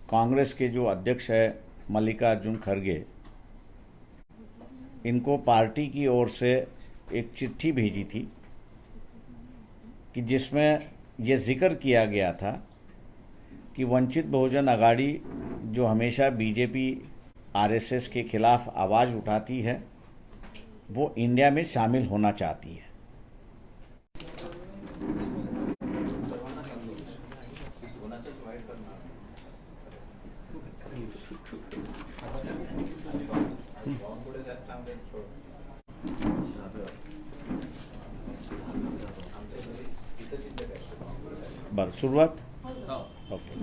कांग्रेस के जो अध्यक्ष है मल्लिकार्जुन खड़गे, इनको पार्टी की ओर से एक चिट्ठी भेजी थी कि जिसमें ये जिक्र किया गया था कि वंचित बहुजन अघाड़ी जो हमेशा बीजेपी आरएसएस के खिलाफ आवाज़ उठाती है वो इंडिया में शामिल होना चाहती है। बरं, सुरुवात ओके।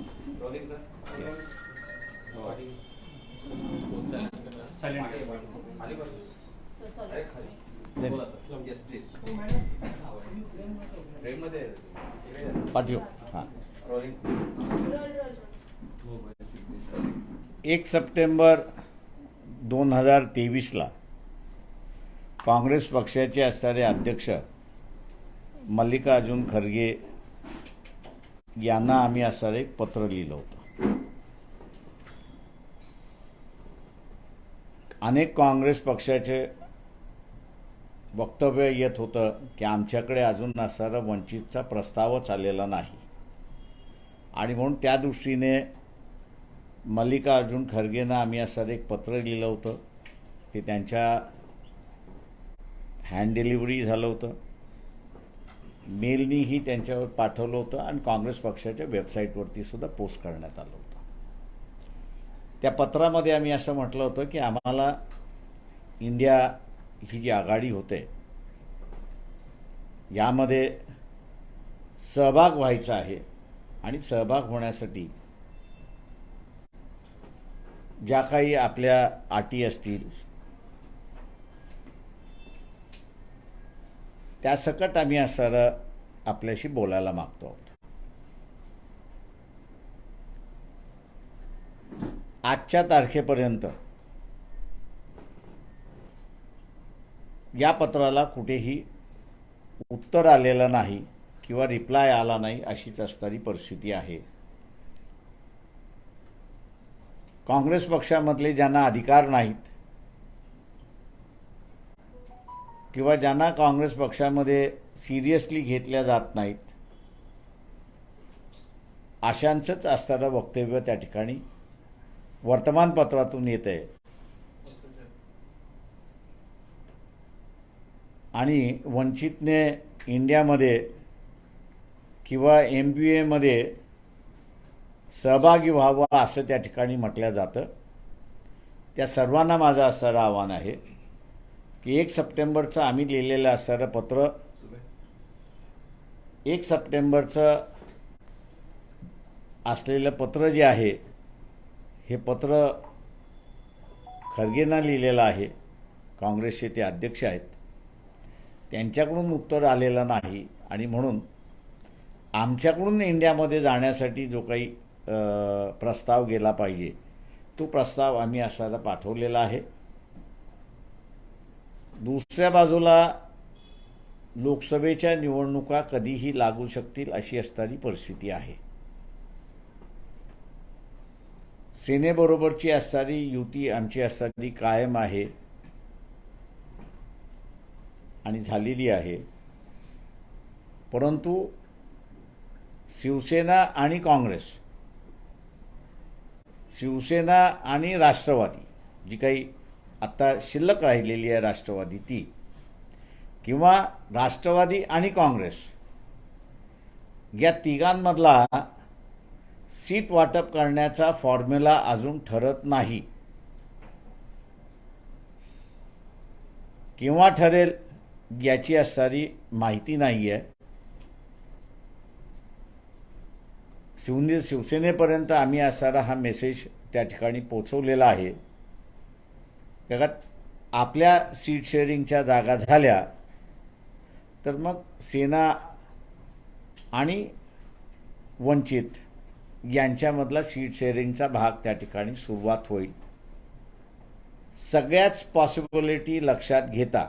पाठव हां। 1 सप्टेंबर 2023ला काँग्रेस पक्षाचे असणारे अध्यक्ष मल्लिकार्जुन खड़गे यांना आम्ही असणारे एक पत्र लिहिलं होतं। अनेक काँग्रेस पक्षाचे वक्तव्य येत होतं की आमच्याकडे अजून असणारा वंचितचा प्रस्तावच आलेला नाही आणि म्हणून त्या दृष्टीने मल्लिकार्जुन खड़गेंना आम्ही असणारे एक पत्र लिहिलं होतं। ते त्यांच्या हँड डिलिव्हरी झालं होतं, मेलनीही त्यांच्यावर पाठवलं होतं आणि काँग्रेस पक्षाच्या वेबसाईटवरती सुद्धा पोस्ट करण्यात आलं होतं। त्या पत्रामध्ये आम्ही असं म्हटलं होतं की आम्हाला इंडिया ही जी आघाडी होते यामध्ये सहभाग व्हायचा आहे आणि सहभाग होण्यासाठी ज्या काही आपल्या अटी असतील त्या सकट आम्ही असं आपल्याशी बोलायला मागतो आहोत। आजच्या तारखेपर्यंत या पत्राला कुठेही उत्तर आलेलं नाही किंवा रिप्लाय आला नाही अशीच असणारी परिस्थिती आहे। काँग्रेस पक्षामधले ज्यांना अधिकार नाहीत किंवा ज्यांना काँग्रेस पक्षामध्ये सिरियसली घेतल्या जात नाहीत अशांचंच असणारं वक्तव्य त्या ठिकाणी वर्तमानपत्रातून येत आहे आणि वंचितने इंडियामध्ये किंवा MBAमध्ये सहभागी व्हावं असं त्या ठिकाणी म्हटलं जातं। त्या सर्वांना माझं असणारं आव्हान आहे की 1 सप्टेंबरचं आम्ही लिहिलेलं असणारं पत्र 1 सप्टेंबरचं असलेलं पत्र जे आहे हे पत्र खड़गेंना लिहिलेलं आहे। काँग्रेसचे ते अध्यक्ष आहेत, त्यांच्याकडून उत्तर आलेलं नाही आणि म्हणून आमच्याकडून इंडियामध्ये जाण्यासाठी जो काही प्रस्ताव गेला पाहिजे तो प्रस्ताव आम्ही असायला पाठवलेला आहे। दुसऱ्या बाजूला लोकसभेच्या निवडणुका कधीही लागू शकतील अशी असणारी परिस्थिती आहे। सेनेबरोबरची असणारी युती आमची असणारी कायम आहे आणि झालेली आहे, परंतु शिवसेना आणि काँग्रेस, शिवसेना आणि राष्ट्रवादी जी काही आता शिल्लक राहिलेली आहे राष्ट्रवादी ती, किंवा राष्ट्रवादी आणि काँग्रेस या तिघांमधला सीट वाटप करण्याचा फॉर्म्युला अजून ठरत नाही। केव्हा ठरेल याची असणारी माहिती नाही आहे। शिवसेनेपर्यंत आम्ही असणारा हा मेसेज त्या ठिकाणी पोचवलेला आहे। कारण आपल्या सीट शेअरिंगच्या जागा झाल्या तर मग सेना आणि वंचित यांच्यामधला सीट शेअरिंगचा भाग त्या ठिकाणी सुरुवात होईल। सगळ्याच पॉसिबिलिटी लक्षात घेता,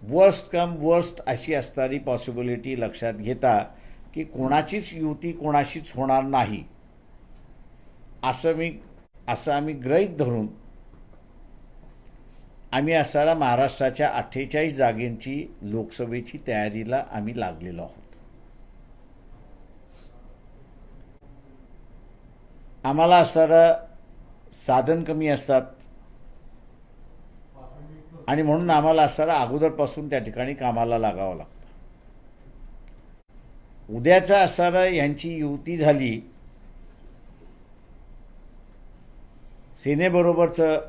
वर्स्ट कम वर्स्ट अशी असणारी पॉसिबिलिटी लक्षात घेता की कोणाचीच युती कोणाशीच होणार नाही असं आम्ही गृहीत धरून आम्ही असणारा महाराष्ट्राच्या 48 जागेंची लोकसभेची तयारीला आम्ही लागलेलो आहोत. आम्हाला असणारं साधन कमी असतात आणि म्हणून आम्हाला असणारा अगोदरपासून त्या ठिकाणी कामाला लागावं लागतं. उद्याचा असणारा यांची युती झाली, सेनेबरोबरचं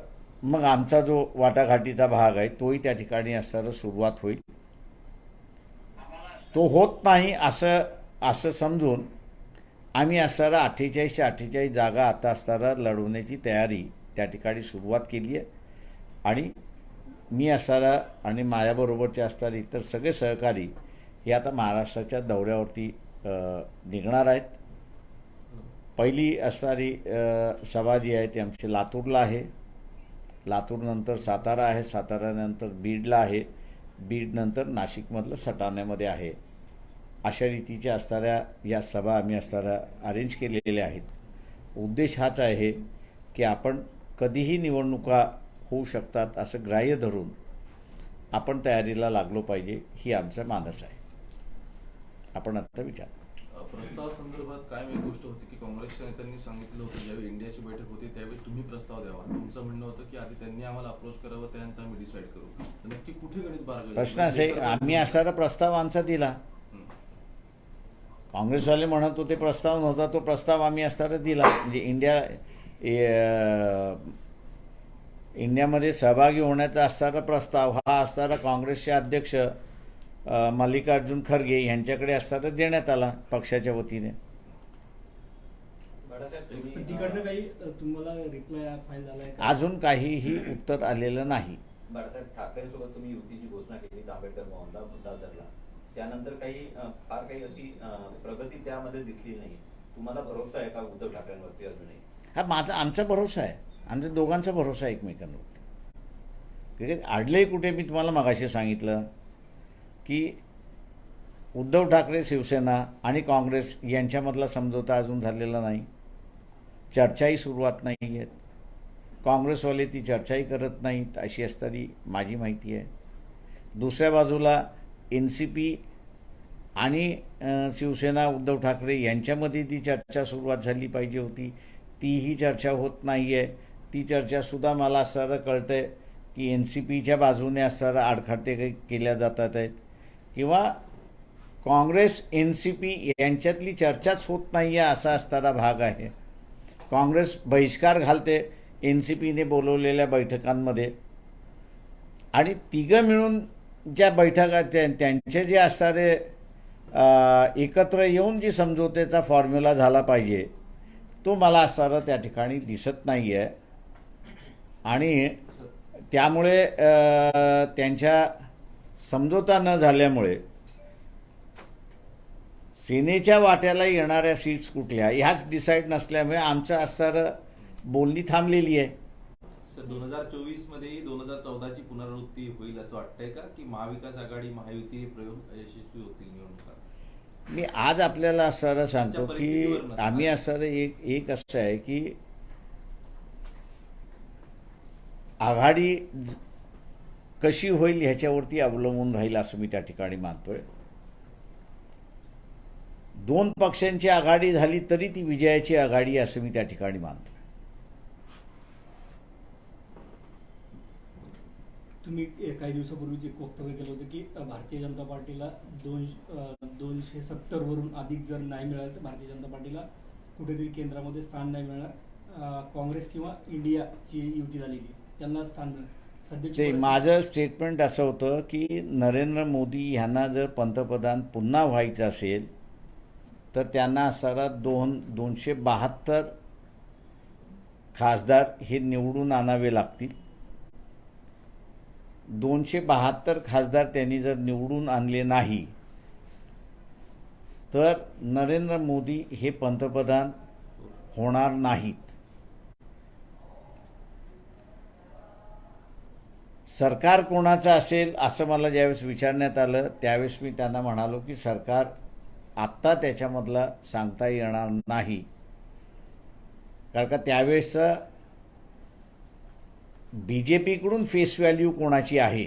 मग आमचा जो वाटाघाटीचा भाग आहे तोही त्या ठिकाणी असणारं सुरुवात होईल. तो होत नाही असं समजून आम्ही असणारा 48च्या 48 जागा आता असणारा लढवण्याची तयारी त्या ठिकाणी सुरुवात केली आहे. आणि मी असणारा आणि माझ्याबरोबरचे असणारे इतर सगळे सहकारी हे आता महाराष्ट्राच्या दौऱ्यावरती निघणार आहेत. पहिली असणारी सभा जी आहे ती आमची लातूरला आहे, लातूरनंतर सातारा आहे, साताऱ्यानंतर बीडला आहे, बीडनंतर नाशिकमधलं सटाण्यामध्ये आहे. अशा रीतीच्या असणाऱ्या या सभा आम्ही असणाऱ्या अरेंज केलेल्या आहेत. उद्देश हाच आहे की आपण कधीही निवडणुका होऊ शकतात असं ग्राह्य धरून आपण तयारीला लागलो पाहिजे, ही आमचं मानस आहे. आपण आत्ता विचार प्रस्ताव संदर्भात काय एक गोष्ट होती की काँग्रेसच्या नेत्यांनी सांगितलं होतं ज्यावेळी इंडियाची बैठक होती त्यावेळी तुम्ही प्रस्ताव द्यावा. तुमचं म्हणणं होतं की आधी त्यांनी आम्हाला अप्रोच करावं, त्यानंतर आम्ही डिसाईड करू. तर नक्की कुठे गणित बारगलं? प्रश्न असे, आम्ही असणारा प्रस्ताव आमचा दिला. काँग्रेसवाले म्हणत होते प्रस्ताव नव्हता, तो प्रस्ताव आम्ही असणारा दिला. म्हणजे इंडियामध्ये सहभागी होण्याचा असणारा प्रस्ताव हा असणारा काँग्रेसचे अध्यक्ष मल्लिकार्जुन खरगे यांच्याकडे असणारा देण्यात आला पक्षाच्या वतीने. तिकडनं काही तुम्हाला रिप्लाय फाईल झालाय? अजून काहीही उत्तर आलेलं नाही. बाळासाहेब ठाकरेंसोबत तुम्ही युतीची घोषणा केली आंबेडकर भवनला मुद्दा धरला, त्यानंतर फार काही अशी प्रगती त्यामध्ये दिसली नाही. तुम्हाला भरोसा आहे का उद्धव ठाकरेंवरती अजूनही? हा आमचा भरोसा आहे, आमच्या दोघांचा भरोसा आहे एकमेकांवरती. अडलंही कुठे? मी तुम्हाला मगाशी सांगितलं की उद्धव ठाकरे, शिवसेना आणि काँग्रेस यांच्यामधला समझोता अजून झालेला नाही. चर्चाही सुरुवात नाही आहेत. काँग्रेसवाले ती चर्चाही करत नाहीत अशी असणारी माझी माहिती आहे. दुसऱ्या बाजूला NCP आणि शिवसेना उद्धव ठाकरे यांच्यामध्ये ती चर्चा सुरुवात झाली पाहिजे होती, तीही चर्चा होत नाही आहे. ती चर्चासुद्धा मला असणारं कळतं आहे की NCPच्या बाजूने असणारं आडखाते केल्या जातात आहेत किंवा काँग्रेस NCP यांच्यातली चर्चाच होत नाही आहे असा असणारा भाग आहे. काँग्रेस बहिष्कार घालते NCPने बोलवलेल्या बैठकांमध्ये आणि तिघं मिळून ज्या बैठका त्यांचे जे असणारे एकत्र येऊन जी समझोत्याचा फॉर्म्युला झाला पाहिजे तो मला असणारा त्या ठिकाणी दिसत नाही आहे. आणि त्यामुळे त्यांच्या समझोता न झाल्यामुळे सेनेच्या वाट्याला येणाऱ्या सीट्स कुठल्या ह्याच डिसाईड नसल्यामुळे आमचं असणारं बोलणी थांबलेली आहे. सर 2024 मध्ये 2014ची पुनरावृत्ती होईल असं वाटतंय का, की महाविकास आघाडी महायुती हे प्रयोग यशस्वी होतील निवडणुका? मी आज आपल्याला असणारं सांगतो की आम्ही असणारं एक असं आहे की आघाडी कशी होईल ह्याच्यावरती अवलंबून राहील असं मी त्या ठिकाणी मानतोय. दोन पक्षांची आघाडी झाली तरी ती विजयाची आघाडी असं मी त्या ठिकाणी मानतो. तुम्ही काही दिवसापूर्वीच एक वक्तव्य केलं होतं की भारतीय जनता पार्टीला 270 वरून अधिक जर नाही मिळालं तर भारतीय जनता पार्टीला कुठेतरी केंद्रामध्ये स्थान नाही मिळणार. काँग्रेस किंवा इंडियाची युती झालेली त्यांना स्थान मिळणार. ते माझं स्टेटमेंट असं होतं की नरेंद्र मोदी यांना जर पंतप्रधान पुन्हा व्हायचं असेल तर त्यांना असणारा 272 खासदार हे निवडून आणावे लागतील. 272 खासदार त्यांनी जर निवडून आणले नाही तर नरेंद्र मोदी हे पंतप्रधान होणार नाहीत. सरकार कोणाचं असेल असं मला ज्यावेळेस विचारण्यात आलं त्यावेळेस मी त्यांना म्हणालो की सरकार आत्ता त्याच्यामधला सांगता येणार नाही. कारण का त्यावेळेस BJPकडून फेस व्हॅल्यू कोणाची आहे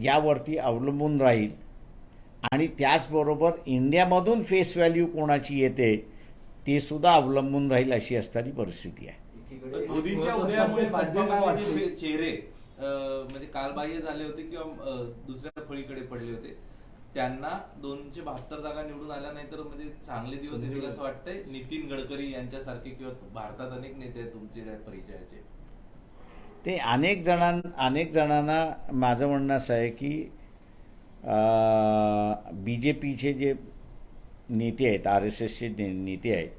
यावरती अवलंबून राहील आणि त्याचबरोबर इंडियामधून फेस व्हॅल्यू कोणाची येते ते सुद्धा अवलंबून राहील अशी असणारी परिस्थिती आहे. एकीकडे मोदींच्या सध्या- उदयामुळे सध्या काय भाजपमध्ये वाटतंय? जे चेहरे म्हणजे कालबाह्य झाले होते किंवा दुसऱ्या फळीकडे पडले होते, त्यांना 272 जागा निवडून आल्या नाही तर म्हणजे चांगले दिवस येतील असं वाटतंय. नितीन गडकरी यांच्यासारखे किंवा भारतात अनेक नेते आहेत तुमचे त्या परिचयाचे. ते अनेक जणांना माझं म्हणणं असं आहे की BJPचे जे नेते आहेत, RSSचे नेते आहेत,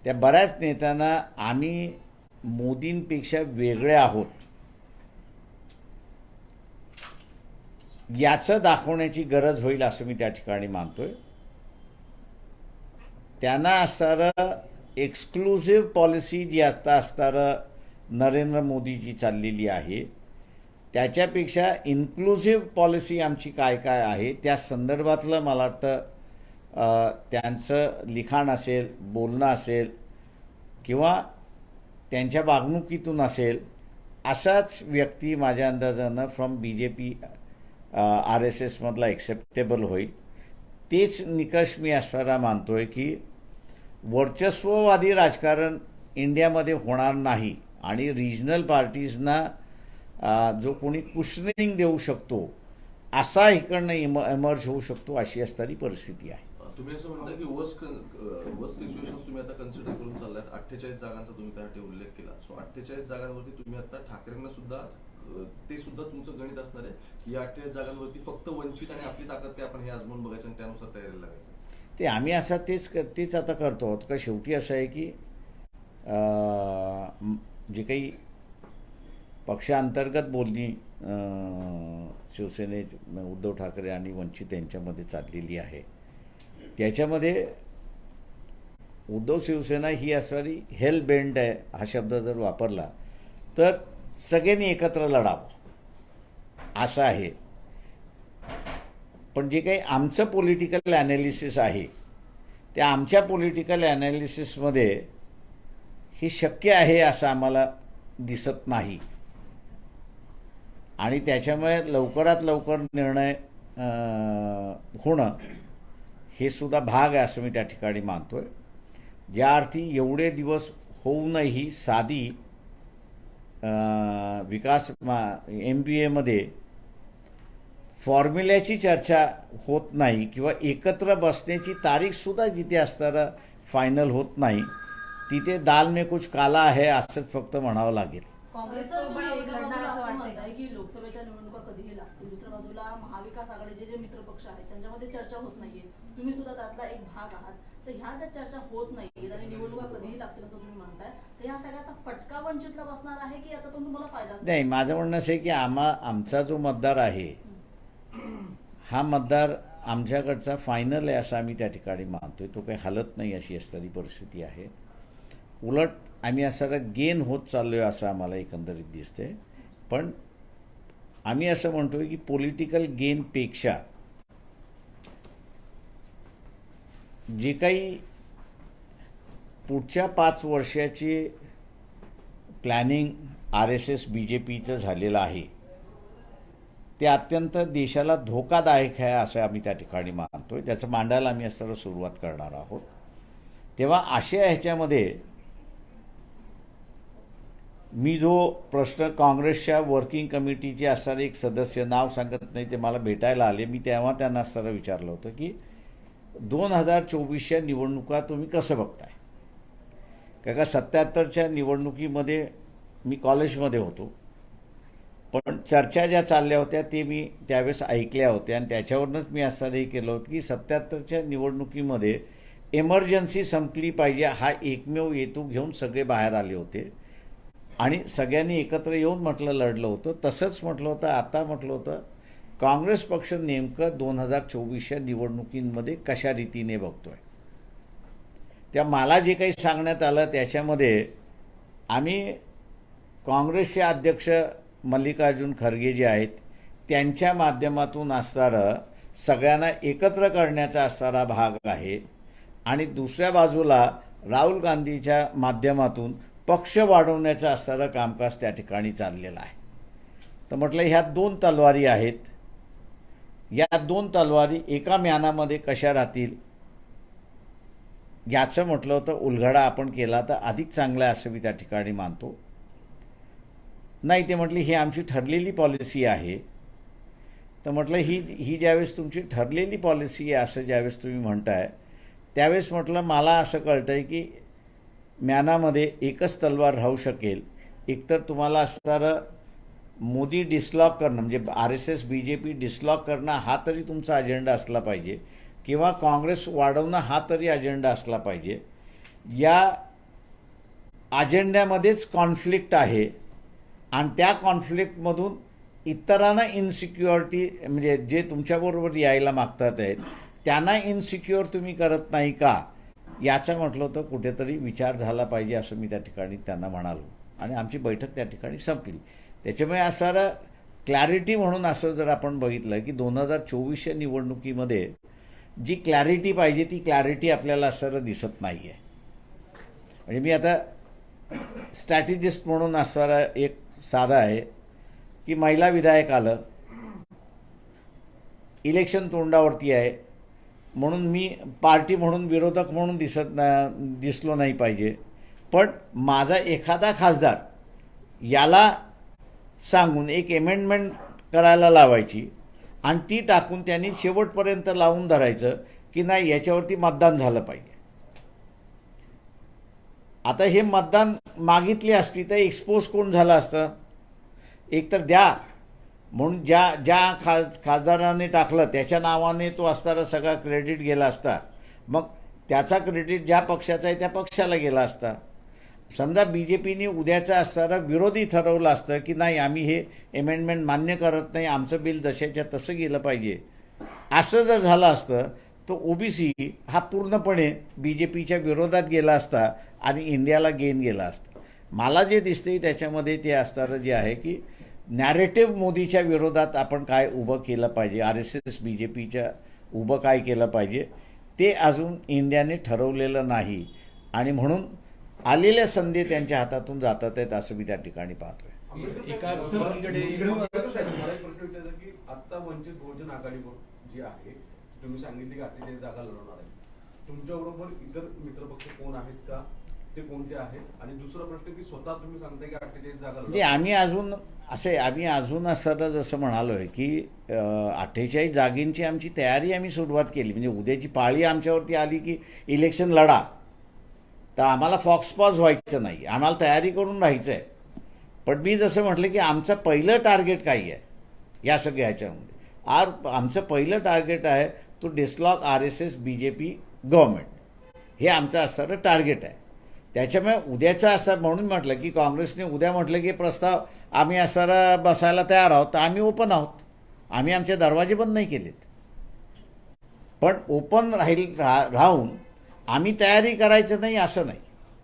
त्या बऱ्याच नेत्यांना आम्ही मोदींपेक्षा वेगळे आहोत याचं दाखवण्याची गरज होईल असं मी त्या ठिकाणी मानतोय. त्यांना असणारं एक्सक्लुझिव्ह पॉलिसी जी आता असणारं नरेंद्र मोदीची चाललेली आहे त्याच्यापेक्षा इन्क्लुझिव्ह पॉलिसी आमची काय काय आहे त्या संदर्भातलं मला वाटतं त्यांचं लिखाण असेल, बोलणं असेल किंवा त्यांच्या वागणुकीतून असेल असाच व्यक्ती माझ्या अंदाजानं फ्रॉम BJP RSSमधला एक्सेप्टेबल होईल. तेच निकष मी असणारा मानतोय की वर्चस्ववादी राजकारण इंडियामध्ये होणार नाही आणि रिजनल पार्टीजना जो कोणी कुशनिंग देऊ शकतो असा इकडनं एमर्ज होऊ शकतो अशी असणारी परिस्थिती आहे. तुम्ही असं म्हणता की वर्स्ट सिच्युएशन तुम्ही आता कन्सिडर करून चाललात. 48 जागांचा तुम्ही त्यासाठी उल्लेख केला. सो 48 जागांवरती तुम्ही आता ठाकरेंना सुद्धा ते सुद्धा तुमचं गणित असणार आहे की या 48 जागांवरती फक्त वंचित आणि आपली ताकद काय आपण हे आजमावून बघायचं आणि त्यानुसार तयारीला लागायचं. ते आम्ही असं तेच आता करतो आहोत का शेवटी असं आहे की जे काही पक्षांतर्गत बोलणी शिवसेने उद्धव ठाकरे आणि वंचित यांच्यामध्ये चाललेली आहे त्याच्यामध्ये उद्धव शिवसेना ही असणारी हेल बेंड आहे हा शब्द जर वापरला तर सगळ्यांनी एकत्र लढावं असं आहे. पण जे काही आमचं पॉलिटिकल ॲनालिसिस आहे त्या आमच्या पॉलिटिकल ॲनालिसिसमध्ये हे शक्य आहे असं आम्हाला दिसत नाही आणि त्याच्यामुळे लवकरात लवकर निर्णय होणं हे सुद्धा भाग आहे असं मी त्या ठिकाणी मानतोय. ज्या अर्थी एवढे दिवस होऊनही साधी विकास MPAमध्ये फॉर्म्युल्याची चर्चा होत नाही किंवा एकत्र बसण्याची तारीखसुद्धा जिथे असताना फायनल होत नाही तिथे दाल में कुछ काला आहे असंच फक्त म्हणावं लागेल. काँग्रेससोबत एक लढणार असं वाटतंय की लोकसभेच्या निवडणुका कधीही लागतील. दुसऱ्या बाजूला महाविकास आघाडीचे जे मित्रपक्ष आहेत त्यांच्यामध्ये चर्चा होत नाहीये. तुम्ही सुद्धा त्यातला एक भाग आहात. तर ह्या ज्या चर्चा होत नाहीये आणि निवडणुका कधीही लागतील असं तुम्ही म्हणताय तर ह्या सगळ्याचा फटका वंचितला बसणार आहे की याचा तुम्हाला फायदा? नाही, माझं म्हणणं असं आहे की आमचा जो मतदार आहे हा मतदार आमच्याकडचा फायनल आहे असं आम्ही त्या ठिकाणी मानतोय. तो काही हलत नाही अशी असणारी परिस्थिती आहे. उलट आम्ही असं गेन होत चाललोय असं आम्हाला एकंदरीत दिसतंय. पण आम्ही असं म्हणतोय की पॉलिटिकल गेनपेक्षा जे काही पुढच्या 5 वर्षाची प्लॅनिंग RSS BJPचं झालेलं आहे ते अत्यंत देशाला धोकादायक आहे असं आम्ही त्या ठिकाणी मानतोय. त्याचं मांडायला आम्ही असताना सुरुवात करणार आहोत. तेव्हा अशा ह्याच्यामध्ये मी जो प्रश्न काँग्रेसच्या वर्किंग कमिटीचे असणारे एक सदस्य नाव सांगत नाही ते मला भेटायला आले. मी तेव्हा त्यांना असताना विचारलं होतं की 2024च्या निवडणुका तुम्ही कसं बघताय. का 77च्या निवडणुकीमध्ये मी कॉलेजमध्ये होतो पण चर्चा ज्या चालल्या होत्या ते मी त्यावेळेस ऐकल्या होत्या आणि त्याच्यावरूनच मी असं हे केलं होतं की 77च्या निवडणुकीमध्ये एमर्जन्सी संपली पाहिजे हा एकमेव हेतू घेऊन सगळे बाहेर आले होते आणि सगळ्यांनी एकत्र येऊन म्हटलं लढलं होतं. तसंच म्हटलं होतं. आता म्हटलं होतं काँग्रेस पक्ष नेमकं 2024च्या निवडणुकींमध्ये कशा रीतीने बघतोय. त्या मला जे काही सांगण्यात आलं त्याच्यामध्ये आम्ही काँग्रेसचे अध्यक्ष मल्लिकार्जुन खरगे जे आहेत त्यांच्या माध्यमातून असणारं सगळ्यांना एकत्र करण्याचा असणारा भाग आहे आणि दुसऱ्या बाजूला राहुल गांधीच्या माध्यमातून पक्ष वाढवण्याचं असणारं कामकाज त्या ठिकाणी चाललेलं आहे. तर म्हटलं ह्या दोन तलवारी आहेत, या दोन तलवारी एका म्यानामध्ये कशा राहतील याचं म्हटलं होतं उलगडा आपण केला तर अधिक चांगलं आहे असं मी त्या ठिकाणी मानतो. नाही ते म्हटली ही आमची ठरलेली पॉलिसी आहे. तर म्हटलं ही ज्यावेळेस तुमची ठरलेली पॉलिसी आहे असं ज्यावेळेस तुम्ही म्हणताय त्यावेळेस म्हटलं मला असं कळतं आहे की म्यानामध्ये एकच तलवार राहू शकेल. एकतर तुम्हाला असणारं मोदी डिसलॉक करणं म्हणजे RSS BJP डिसलॉक करणं हा तरी तुमचा अजेंडा असला पाहिजे किंवा काँग्रेस वाढवणं हा तरी अजेंडा असला पाहिजे. या अजेंड्यामध्येच कॉन्फ्लिक्ट आहे आणि त्या कॉन्फ्लिक्टमधून इतरांना इनसिक्युरिटी म्हणजे जे तुमच्याबरोबर यायला मागतात आहेत त्यांना इनसिक्युअर तुम्ही करत नाही का याचा म्हटलं होतं कुठेतरी विचार झाला पाहिजे असं मी त्या ठिकाणी त्यांना म्हणालो आणि आमची बैठक त्या ठिकाणी संपली. त्याच्यामुळे असणारं क्लॅरिटी म्हणून असं जर आपण बघितलं की 2024च्या निवडणुकीमध्ये जी क्लॅरिटी पाहिजे ती क्लॅरिटी आपल्याला असणारं दिसत नाही आहे. म्हणजे मी आता स्ट्रॅटेजिस्ट म्हणून असणारा एक साधा आहे की महिला विधायक आलं, इलेक्शन तोंडावरती आहे म्हणून मी पार्टी म्हणून विरोधक म्हणून दिसलो नाही पाहिजे, पण माझा एखादा खासदार याला सांगून एक अमेंडमेंट करायला लावायची आणि ती टाकून त्यांनी शेवटपर्यंत लावून धरायचं की नाही याच्यावरती मतदान झालं पाहिजे. आता हे मतदान मागितली असती तर एक्सपोज कोण झालं असतं? एकतर द्या म्हणून ज्या खासदाराने टाकलं त्याच्या नावाने तो असणारा सगळा क्रेडिट गेला असता, मग त्याचा क्रेडिट ज्या पक्षाचा आहे त्या पक्षाला गेला असता. समजा BJPने उद्याचं असणारं विरोधी ठरवलं असतं की नाही आम्ही हे अमेंडमेंट मान्य करत नाही, आमचं बिल जशाच्या तसं गेलं पाहिजे, असं जर झालं असतं तर OBC हा पूर्णपणे BJPच्या विरोधात गेला असता आणि इंडियाला गेन गेला असता. मला जे दिसते त्याच्यामध्ये ते असणारं जे आहे की नॅरेटिव्ह मोदीच्या विरोधात आपण काय उभं केलं पाहिजे, RSS BJPच्या उभं काय केलं पाहिजे ते अजून इंडियाने ठरवलेलं नाही आणि म्हणून आलेल्या संधी त्यांच्या हातातून जातात आहेत असं मी त्या ठिकाणी पाहतोय. एका मला एक प्रश्न विचारायचा की आता वंचित बहुजन आघाडी जी आहे तुम्ही सांगितले की 48 जागा लढवणार आहे, तुमच्याबरोबर इतर मित्रपक्ष कोण आहेत का, ते कोणते आहेत? आणि दुसरा प्रश्न की स्वतः तुम्ही सांगताय की 48 जागा म्हणजे आम्ही अजून असं जसं म्हणालोय की 48 जागेंची आमची तयारी आम्ही सुरुवात केली. म्हणजे उद्याची पाळी आमच्यावरती आली की इलेक्शन लढा तर आम्हाला फॉक्सपॉज व्हायचं नाही, आम्हाला तयारी करून राहायचं आहे. पण मी जसं म्हटलं की आमचं पहिलं टार्गेट काय आहे या सगळ्या ह्याच्यामध्ये, आमचं पहिलं टार्गेट आहे तो डिसलॉक RSS BJP गव्हर्नमेंट, हे आमचं असणारं टार्गेट आहे. त्याच्यामुळे उद्याचं असं म्हणून म्हटलं की काँग्रेसने उद्या म्हटलं की प्रस्ताव आम्ही असणारा बसायला तयार आहोत, तर आम्ही ओपन आहोत, आम्ही आमचे दरवाजे बंद नाही केलेत. पण ओपन राहून आम्ही तयारी करायचं नाही असं नाही.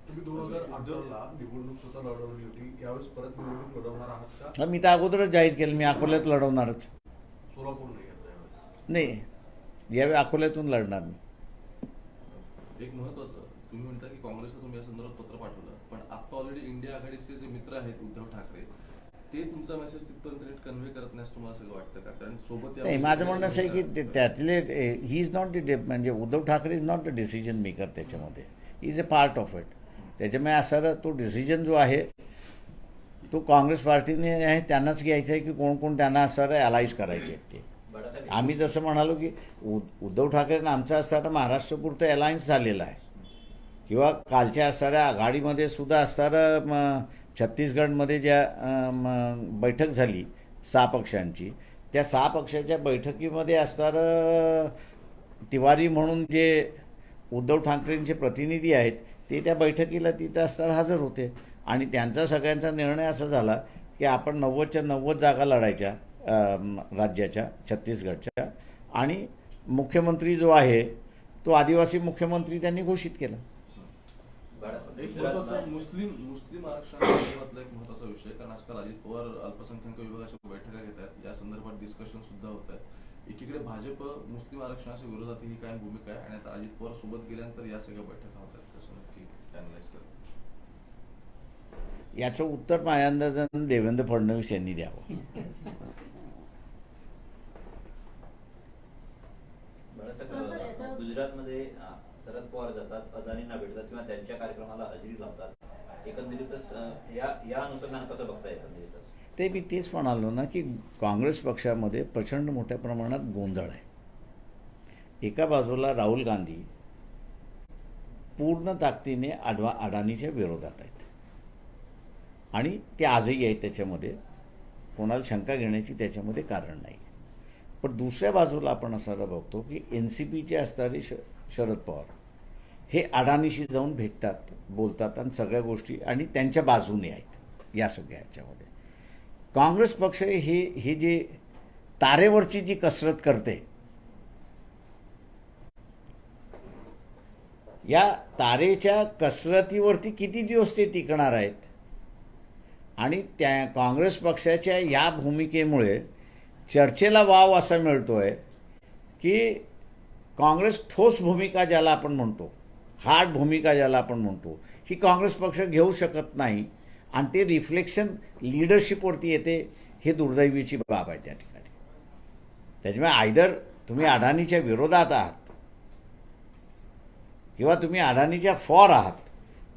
तुम्ही 2018ला निवडणूक स्वतः लढवली होती, यावेळेस परत निवडणूक लढवणार आहात का? मी तर अगोदरच जाहीर केलं मी अकोल्यात लढवणारच. सोलापूर नाही आता यावेळेस? नाही, यावेळी अकोल्यातून लढणार मी. एक महत्वाचं तुम्ही म्हणता की काँग्रेसला तुम्ही या संदर्भात पत्र पाठवलं, पण आता ऑलरेडी इंडिया आघाडीचे जे मित्र आहेत उद्धव ठाकरे ते तुमचा मेसेज तिथपर्यंत कन्व्हे करत नाही तुम्हाला सगळं वाटतं का? कारण सोबत नाही, माझं म्हणणं असं आहे की त्यातले ही इज नॉट म्हणजे Uddhav Thackeray is not the decision maker त्याच्यामध्ये, is a part of it. त्याच्यामुळे असं तो डिसिजन जो आहे तो काँग्रेस पार्टीने आहे त्यांनाच घ्यायचा आहे की कोण कोण त्यांना असं अलाइज करायचे आहेत ते. आम्ही जसं म्हणालो की उद्धव ठाकरेंना आमचा असताना महाराष्ट्रपुरतं अलायन्स झालेलं आहे किंवा कालच्या असणाऱ्या आघाडीमध्ये सुद्धा असणारं छत्तीसगडमध्ये ज्या बैठक झाली 6 पक्षांची, त्या 6 पक्षाच्या बैठकीमध्ये असणारं तिवारी म्हणून जे उद्धव ठाकरेंचे प्रतिनिधी आहेत ते त्या बैठकीला तिथं असताना हजर होते आणि त्यांचा सगळ्यांचा निर्णय असा झाला की आपण 90च्या 90 जागा लढायच्या राज्याच्या छत्तीसगडच्या आणि मुख्यमंत्री जो आहे तो आदिवासी मुख्यमंत्री त्यांनी घोषित केला. एक महत्वाचा मुस्लिम आरक्षणासंदर्भातला एक महत्वाचा विषय, कारण आजकाल अजित पवार अल्पसंख्याक विभागाच्या बैठका घेत आहेत, या संदर्भात डिस्कशन सुद्धा होत आहे. एकीकडे भाजप मुस्लिम आरक्षणाच्या विरोधात ही काय भूमिका आहे आणि आता अजित पवार सोबत गेल्यानंतर या सगळ्या बैठका होत आहेत, कसं नक्की याचं उत्तर माझ्या अंदाजानं देवेंद्र फडणवीस यांनी द्यावं. सर, याच्या- गुजरातमध्ये शरद पवार जातात, अदानींना भेटतात किंवा त्यांच्या कार्यक्रमाला हजेरी लावतात. एकंदरीतच या अनुषंगाने कसं बघताय एकंदरीतच? ते मी तेच म्हणालो ना की काँग्रेस पक्षामध्ये प्रचंड मोठ्या प्रमाणात गोंधळ आहे. एका बाजूला राहुल गांधी पूर्ण ताकदीने अडानीच्या विरोधात आहेत आणि ते आजही आहेत, त्याच्यामध्ये कोणाला शंका घेण्याची त्याच्यामध्ये कारण नाही. पण दुसऱ्या बाजूला आपण असं बघतो की NCPचे असणारे शरद पवार हे अडानीशी जाऊन भेटतात, बोलतात आणि सगळ्या गोष्टी आणि त्यांच्या बाजूने आहेत या सगळ्या ह्याच्यामध्ये. काँग्रेस पक्ष हे जे तारेवरची जी कसरत करते, या तारेच्या कसरतीवरती किती दिवस ते टिकणार आहेत आणि त्या काँग्रेस पक्षाच्या या भूमिकेमुळे चर्चेला वाव असा मिळतोय की काँग्रेस ठोस भूमिका ज्याला आपण म्हणतो, हार्ड भूमिका ज्याला आपण म्हणतो, ही काँग्रेस पक्ष घेऊ शकत नाही आणि ते रिफ्लेक्शन लीडरशिपवरती येते. हे दुर्दैवीची बाब आहे त्या ठिकाणी. त्याच्यामुळे आयदर तुम्ही अडानीच्या विरोधात आहात किंवा तुम्ही अडानीच्या फॉर आहात,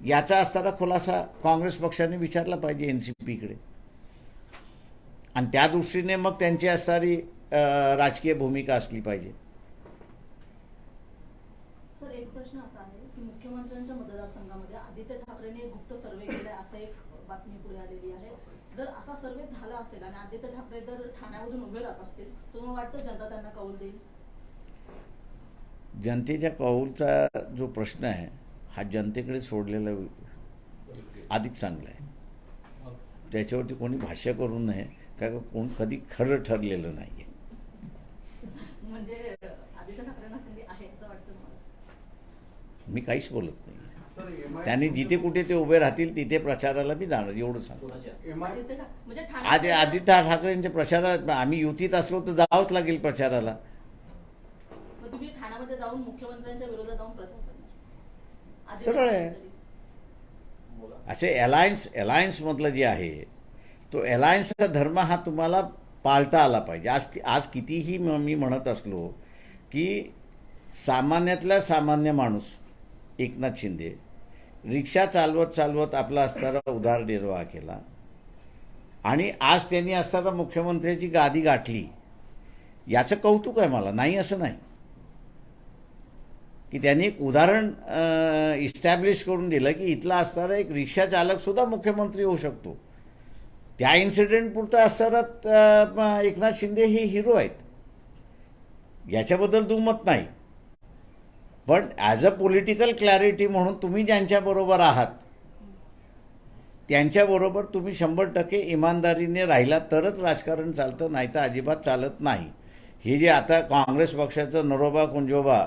याचा असताना खुलासा काँग्रेस पक्षाने विचारला पाहिजे NCPकडे आणि त्या दृष्टीने मग त्यांची असणारी राजकीय भूमिका असली पाहिजे. सर, एक प्रश्न असा आहे की मुख्यमंत्र्यांच्या मतदारसंघामध्ये आदित्य ठाकरेंनी एक गुप्त सर्वे केलाय असं एक बातमी पुढे आलेली आहे. जर असा सर्वे झाला असेल आणि आदित्य ठाकरे जर ठाण्यामधून उभे राहत असतील तर मला वाटतं जनता त्यांना कौल देईल. जनतेच्या कौलचा जो प्रश्न आहे हा जनतेकडे सोडलेला अधिक चांगला आहे. त्याच्यावरती कोणी भाष्य करू नये, कारण कोण कधी खरं ठरलेलं नाही आहे. म्हणजे आदित्य ठाकरेंना संधी आहे असं वाटतं तुम्हाला? मी काहीच बोलत नाही. सर, MI त्यांनी जिथे कुठे ते उभे राहतील तिथे प्रचाराला मी जाणार, एवढं सांगतो. कोणाच्या? MI म्हणजे आदित्य ठाकरेंच्या प्रचारात आम्ही युतीत असलो तर जावंच लागेल प्रचाराला. मग तुम्ही ठाण्यामध्ये जाऊन मुख्यमंत्र्यांच्या विरोधात जाऊन प्रचार करणार? सरळ आहे. बोला. असे अलायन्समधलं जे आहे तो अलायन्सचा धर्म हा तुम्हाला पाळता आला पाहिजे. आज कितीही मी म्हणत असलो की सामान्यातला सामान्य माणूस एकनाथ शिंदे रिक्षा चालवत आपला असणारा उदरनिर्वाह केला आणि आज त्यांनी असताना मुख्यमंत्र्याची गादी गाठली, याचं कौतुक आहे मला, नाही असं नाही. की त्यांनी एक उदाहरण इस्टॅब्लिश करून दिलं की इथला असणारा एक रिक्षा चालक सुद्धा मुख्यमंत्री होऊ शकतो. त्या इन्सिडेंट पुरतं असणारा एकनाथ शिंदे हे हिरो आहेत, याच्याबद्दल दुमत नाही. पण ॲज अ पॉलिटिकल क्लॅरिटी म्हणून तुम्ही ज्यांच्याबरोबर आहात त्यांच्याबरोबर तुम्ही 100% इमानदारीने राहिला तरच राजकारण चालतं, नाही तर अजिबात चालत नाही. हे जे आता काँग्रेस पक्षाचं नरोबा कुंजोबा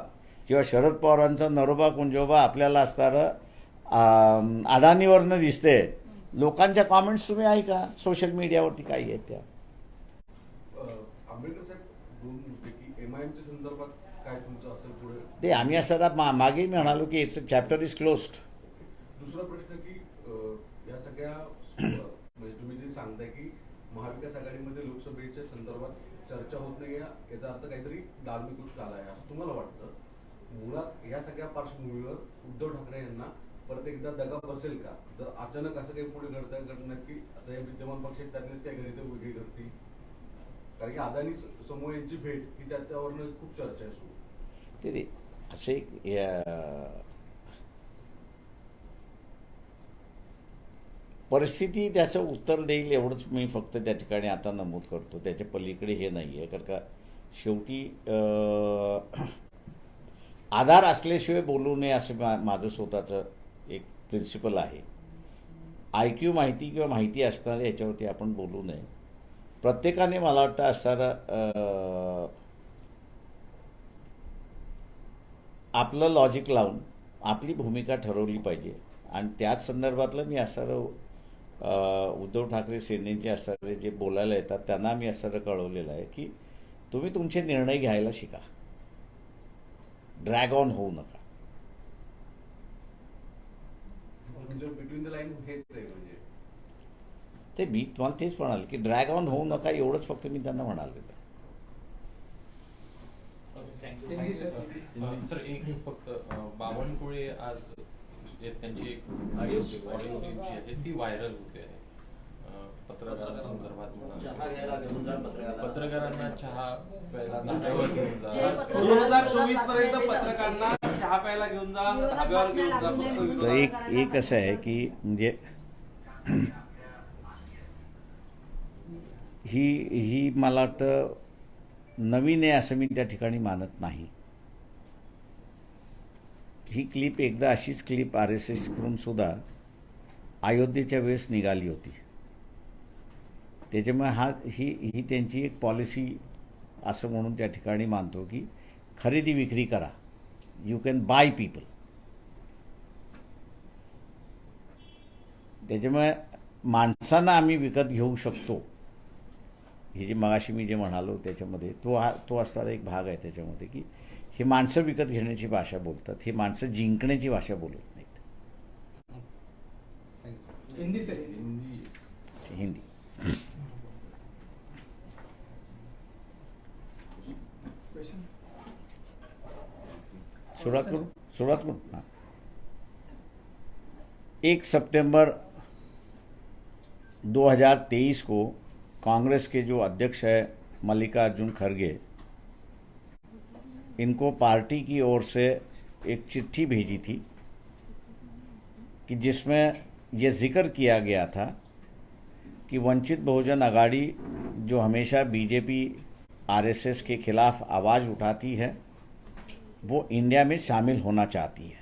किंवा शरद पवारांचा नरोबा कुंजोबा आपल्याला असणारं अडानीवरनं दिसते. लोकांच्या कॉमेंट्स तुम्ही ऐका सोशल मीडियावरती काही आहेत त्या. आंबेडकर साहेब, दोन मुद्दे की MIMच्या संदर्भात काय तुमचं असेल पुढे? ते आम्ही असताना मागे म्हणालो की इट्स चॅप्टर इज क्लोज्ड. दुसरा प्रश्न की या सगळ्या म्हणजे तुम्ही जे सांगताय की महाविकास आघाडीमध्ये लोकसभेच्या संदर्भात चर्चा होत नाही, याचा अर्थ काहीतरी डालमी कुछ काला आहे असं तुम्हाला वाटतं? मुळात या सगळ्या पार्श्वभूमीवर उद्धव ठाकरे यांना परत एकदा दगा बसेल का? जर अचानक असं काही पुढे घडणार की आता या विद्यमान पक्षात त्यातलेच काय गणित वेगळी करतील? कारण की अदानी समूह यांची भेट ही त्यावरनं खूप चर्चा आहे सुरू. ते असे परिस्थिती त्याचं उत्तर देईल एवढंच मी फक्त त्या ठिकाणी आता नमूद करतो. त्याच्या पलीकडे हे नाही आहे, कारण का शेवटी आधार असल्याशिवाय बोलू नये असं माझं स्वतःचं एक प्रिन्सिपल आहे. IQ माहिती किंवा माहिती असणाऱ्या याच्यावरती आपण बोलू नये. प्रत्येकाने मला वाटतं असणारं आपलं लॉजिक लावून आपली भूमिका ठरवली पाहिजे आणि त्याच संदर्भातलं मी असणारं उद्धव ठाकरे सेनेचे असणारे जे बोलायला येतात त्यांना मी असणारं कळवलेलं आहे की तुम्ही तुमचे निर्णय घ्यायला शिका, ड्रॅग ऑन होऊ नका. म्हणजे बिटवीन द लाईन हेच आहे म्हणजे ते मी तुम्हाला तेच म्हणाल की ड्रॅग ऑन होऊ नका एवढंच फक्त मी त्यांना म्हणालेलं आहे. सर एक फक्त बावनकुळे आज त्यांची एक ऑडिओ जी आहे ती व्हायरल होते आहे पत्रकारांसंदर्भात चहा घ्यायला घेऊन जा म्हणा पत्रकारांना चहा प्यायला धाब्यावर घेऊन जे जा पत्रकार 2024 पर्यंत पत्रकारांना चहा प्यायला घेऊन जा, धाब्यावर घेऊन जा, पक्ष तर विरोधात एक असं आहे की म्हणजे ही मला वाटतं नवीन आहे असं मी त्या ठिकाणी मानत नाही. ही क्लिप एकदा अशीच क्लिप RSS कडून सुद्धा अयोध्येच्या वेळेस निघाली होती. त्याच्यामुळे ही त्यांची एक पॉलिसी असं म्हणून त्या ठिकाणी मानतो की खरेदी विक्री करा, यू कॅन बाय पीपल. त्याच्यामुळे माणसांना आम्ही विकत घेऊ शकतो, हे जे मगाशी मी जे म्हणालो त्याच्यामध्ये तो असणारा एक भाग आहे त्याच्यामध्ये की हे माणसं विकत घेण्याची भाषा बोलतात, हे माणसं जिंकण्याची भाषा बोलत नाहीत. हिंदी से हिंदी सुरुवात करू हाँ. 1 सितंबर 2023 को कांग्रेस के जो अध्यक्ष है मल्लिकार्जुन खड़गे, इनको पार्टी की ओर से एक चिट्ठी भेजी थी कि जिसमें ये जिक्र किया गया था कि वंचित बहुजन अघाड़ी जो हमेशा बीजेपी RSS के खिलाफ आवाज़ उठाती है वो इंडिया में शामिल होना चाहती है.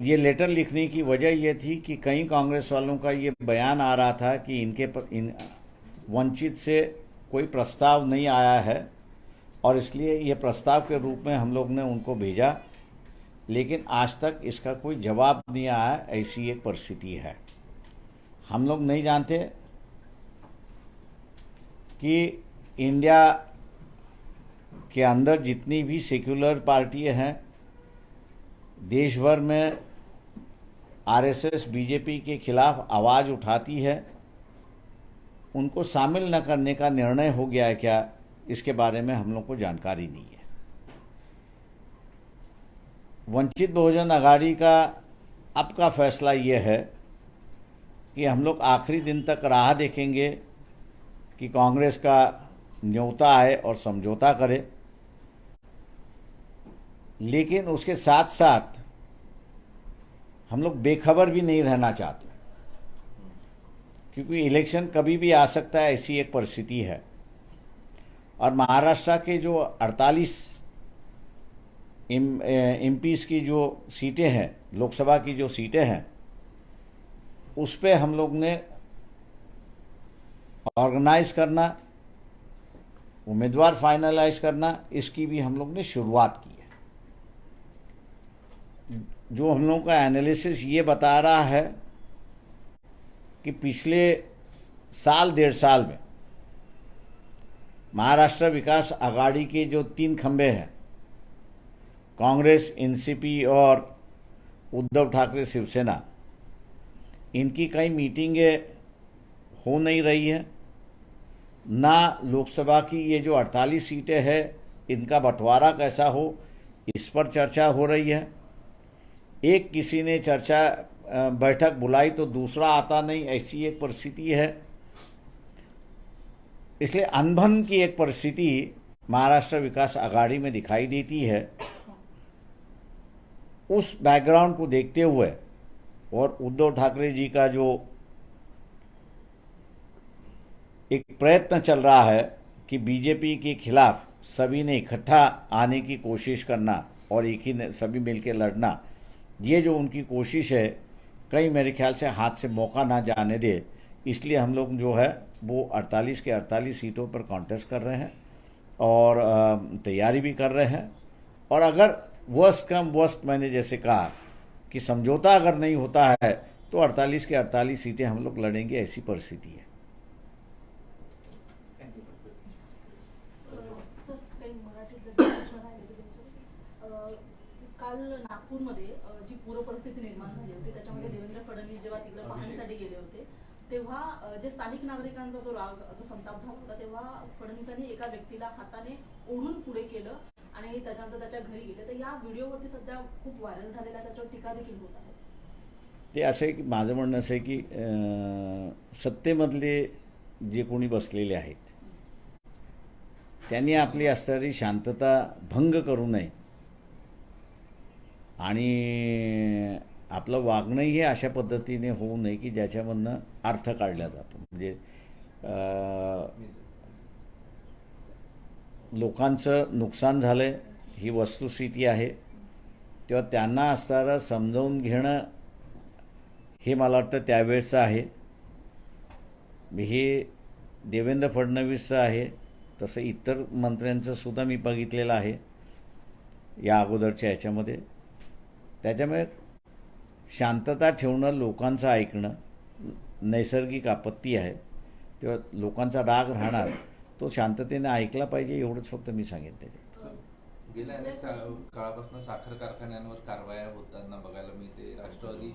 ये लेटर लिखने की वजह ये थी कि कई कांग्रेस वालों का ये बयान आ रहा था कि वंचित से कोई प्रस्ताव नहीं आया है और इसलिए ये प्रस्ताव के रूप में हम लोग ने उनको भेजा, लेकिन आज तक इसका कोई जवाब नहीं आया. ऐसी एक परिस्थिति है. हम लोग नहीं जानते कि इंडिया के अंदर जितनी भी सेक्युलर पार्टियां हैं देश भर में RSS बीजेपी के खिलाफ आवाज़ उठाती है, उनको शामिल न करने का निर्णय हो गया है क्या, इसके बारे में हम लोग को जानकारी नहीं है. वंचित बहुजन अघाड़ी का अब का फैसला ये है कि हम लोग आखिरी दिन तक राह देखेंगे कि कांग्रेस का न्योता आए और समझौता करे, लेकिन उसके साथ साथ हम लोग बेखबर भी नहीं रहना चाहते, क्योंकि इलेक्शन कभी भी आ सकता है, ऐसी एक परिस्थिति है. और महाराष्ट्र के जो 48 MPs की जो सीटें हैं, लोकसभा की जो सीटें हैं, उस पे हम लोग ने ऑर्गेनाइज करना, उम्मीदवार फाइनलाइज करना, इसकी भी हम लोग ने शुरुआत की है. जो हम लोग का एनालिसिस ये बता रहा है कि पिछले साल 1.5 साल में महाराष्ट्र विकास आघाड़ी के जो 3 खंबे हैं, कांग्रेस, NCP और उद्धव ठाकरे शिवसेना, इनकी कई मीटिंगें हो नहीं रही हैं, ना लोकसभा की ये जो 48 सीटें हैं इनका बंटवारा कैसा हो इस पर चर्चा हो रही है. एक किसी ने चर्चा बैठक बुलाई तो दूसरा आता नहीं, ऐसी एक परिस्थिति है. इसलिए अनबन की एक परिस्थिति महाराष्ट्र विकास आघाड़ी में दिखाई देती है. उस बैकग्राउंड को देखते हुए और उद्धव ठाकरे जी का जो एक प्रयत्न चल रहा है कि बीजेपी के खिलाफ सभी ने इकट्ठा आने की कोशिश करना और एक ही सभी मिलकर लड़ना, ये जो उनकी कोशिश है, कहीं मेरे ख्याल से हाथ से मौका ना जाने दे, इसलिए हम लोग जो है वो 48 के 48 सीटों पर कॉन्टेस्ट कर रहे हैं और तैयारी भी कर रहे हैं. और अगर वर्स्ट कम वर्स्ट मैंने जैसे कहा कि समझौता अगर नहीं होता है तो 48 के 48 सीटें हम लोग लड़ेंगे, ऐसी परिस्थिति है. सर, काही मराठीत प्रश्न राहिले होते त्यांच्यावर. काल नागपूरमध्ये जी पूर परिस्थिती निर्माण झाली होती त्याच्यामध्ये देवेंद्र फडणवीस फडणवीस जेव्हा तिकडे पाहणीसाठी गेले होते तेव्हा जे स्थानिक नागरिकांचा जो राग जो संताप झाला होता तेव्हा फडणवीसांनी एका व्यक्तीला हाताने ओढून पुढे केलं आणि त्याच्यानंतर त्याच्या घरी गेले. तर या व्हिडिओवरती सध्या खूप व्हायरल झालेला त्याच्यावर टीका देखील होत आहे. ते असं आहे की माझं म्हणणं असं आहे की सत्तेमधले जे कोणी बसलेले आहेत त्यांनी आपली असणारी शांतता भंग करू नये आणि आपलं वागणंही हे अशा पद्धतीने होऊ नये की ज्याच्यामधनं अर्थ काढला जातो. म्हणजे लोकांचं नुकसान झालं ही वस्तुस्थिती आहे, तेव्हा त्यांना असणारं समजावून घेणं हे मला वाटतं त्यावेळेचं आहे. हे देवेंद्र फडणवीसचं आहे, तसं इतर मंत्र्यांचं सुद्धा मी बघितलेलं आहे या अगोदरच्या ह्याच्यामध्ये. त्याच्यामुळे शांतता ठेवणं, लोकांचं ऐकणं नैसर्गिक आपत्ती आहे, तेव्हा लोकांचा राग राहणार, तो शांततेने ऐकला पाहिजे एवढंच फक्त मी सांगेन त्याच्यात. गेल्या अनेक काळापासून साखर कारखान्यांवर कारवाया होताना बघायला मिळते. राष्ट्रवादी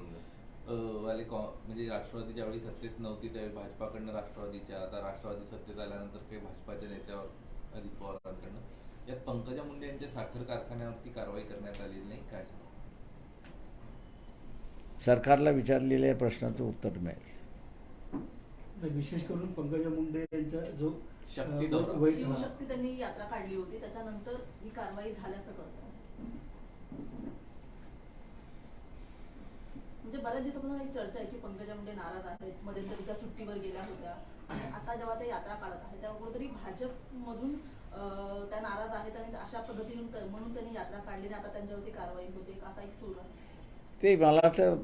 म्हणजे राष्ट्रवादी ज्यावेळी सत्तेत नव्हती त्यावेळी भाजपाकडनं राष्ट्रवादीच्या, आता राष्ट्रवादी सत्तेत आल्यानंतर काही भाजपाच्या नेत्यावर अजित पवारांकडनं यात पंकजा मुंडे यांच्या साखर कारखान्यावरती कारवाई करण्यात आलेली नाही. काय सरकारला विचारलेल्या प्रश्नाचं उत्तर मिळेल. विशेष करून पंकजा मुंडे यांचा जो शक्ती दौरा, शिवशक्ती त्यांनी यात्रा काढली होती त्याच्यानंतर ही कारवाई झाल्याचं कळतं. म्हणजे बऱ्याच दिवसापासून एक चर्चा आहे की पंकजा मुंडे नाराज आहेत, मध्यंतरी त्या सुट्टीवर गेल्या होत्या आणि आता जेव्हा ते यात्रा काढत आहेत तेव्हा कुठेतरी भाजपमधून त्या नाराज आहेत आणि अशा पद्धतीने म्हणून त्यांनी यात्रा काढली आणि आता त्यांच्यावरती कारवाई होते असा एक सूर आहे. ते मला वाटतं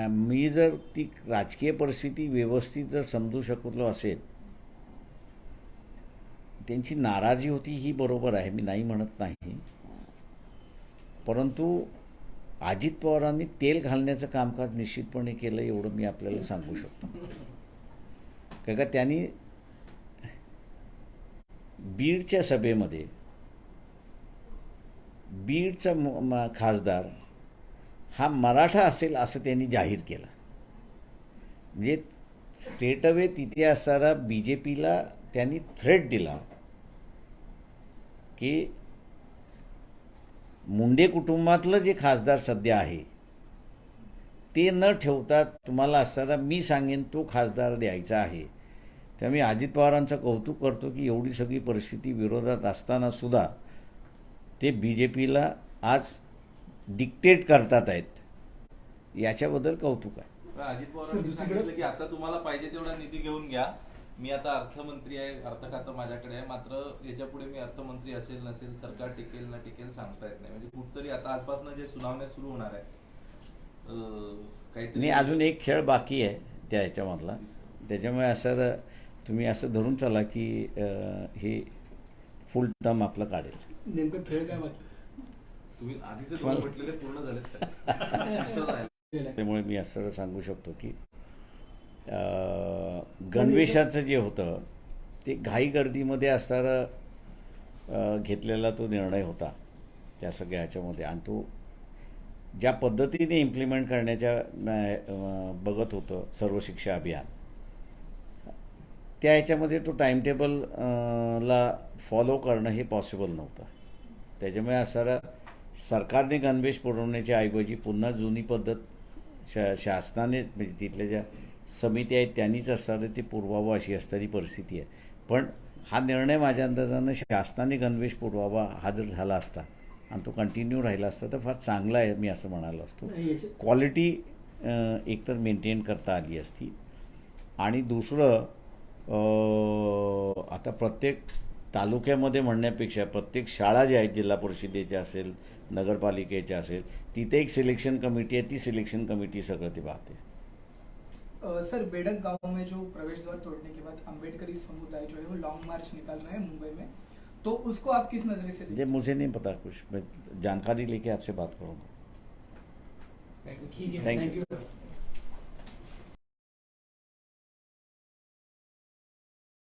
मी जर ती राजकीय परिस्थिती व्यवस्थित जर समजू शकलो असेल, त्यांची नाराजी होती ही बरोबर आहे, मी नाही म्हणत नाही, परंतु अजित पवारांनी तेल घालण्याचं कामकाज निश्चितपणे केलं एवढं मी आपल्याला सांगू शकतो. का त्यांनी बीडच्या सभेमध्ये बीडचा खासदार हा मराठा असेल असं त्यांनी जाहीर केलं. म्हणजे स्टेट अवे तिथे असणारा BJPला त्यांनी थ्रेट दिला की मुंडे कुटुंबातलं जे खासदार सध्या आहे ते न ठेवता तुम्हाला असणारा मी सांगेन तो खासदार द्यायचा आहे. त्यामुळे अजित पवारांचं कौतुक करतो की एवढी सगळी परिस्थिती विरोधात असताना सुद्धा ते BJPला आज डिक्टेट करतात आहेत, याच्याबद्दल कौतुक आहे. अजित पवारांनी सांगितलं की आता तुम्हाला पाहिजे तेवढा निधी घेऊन घ्या, मी आता अर्थमंत्री आहे, अर्थ खातं माझ्याकडे आहे, मात्र याच्या पुढे मी अर्थमंत्री असेल नसेल, सरकार टिकेल ना टिकेल सांगता येत नाही. म्हणजे कुठतरी आता आजपासून जे सुनावण्या सुरू होणार आहे काहीतरी अजून एक खेळ बाकी आहे त्या ह्याच्यामधला. त्याच्यामुळे असं तुम्ही असं धरून चला की हे फुल टर्म आपलं काढेल. नेमकं खेळ काय बाकी? तुम्ही आधीच दोन म्हटलेले पूर्ण झालेत. त्यामुळे मी असं सांगू शकतो की गणवेशाचं जे होतं ते घाई गर्दीमध्ये असणारं घेतलेला तो निर्णय होता त्या सगळ्या ह्याच्यामध्ये, आणि तो ज्या पद्धतीने इम्प्लिमेंट करण्याच्या बघत होतं सर्व शिक्षा अभियान, त्या ह्याच्यामध्ये तो टाईमटेबल ला फॉलो करणं हे पॉसिबल नव्हतं. त्याच्यामुळे असणारा सरकारने गणवेश पुरवण्याच्या ऐवजी पुन्हा जुनी पद्धत शासनाने म्हणजे तिथल्या ज्या समिती आहेत त्यांनीच असणारं ते पुरवावं अशी असणारी परिस्थिती आहे. पण हा निर्णय माझ्या अंदाजानं शासनाने गणवेश पुरवावा हा जर झाला असता आणि तो कंटिन्यू राहिला असता तर फार चांगला आहे मी असं म्हणालो असतो. क्वालिटी एकतर मेंटेन करता आली असती. आणि दुसरं आता प्रत्येक तालुक्यामध्ये म्हणण्यापेक्षा प्रत्येक शाळा ज्या आहेत जिल्हा परिषदेच्या असेल नगरपालिकेच्या असेल तिथे एक सिलेक्शन कमिटी आहे, ती सिलेक्शन कमिटी सगळं ते पाहते. सर बेडक गांव में जो प्रवेश द्वार तोड़ने के बाद अम्बेडकरी समुदाय जो है वो लॉन्ग मार्च निकाल रहे हैं मुंबई में, तो उसको आप किस नजरिए से ये मुझे नहीं पता कुछ, मैं जानकारी लेके आपसे बात करूँगा. ठीक है, थैंक थैंक यू. यू.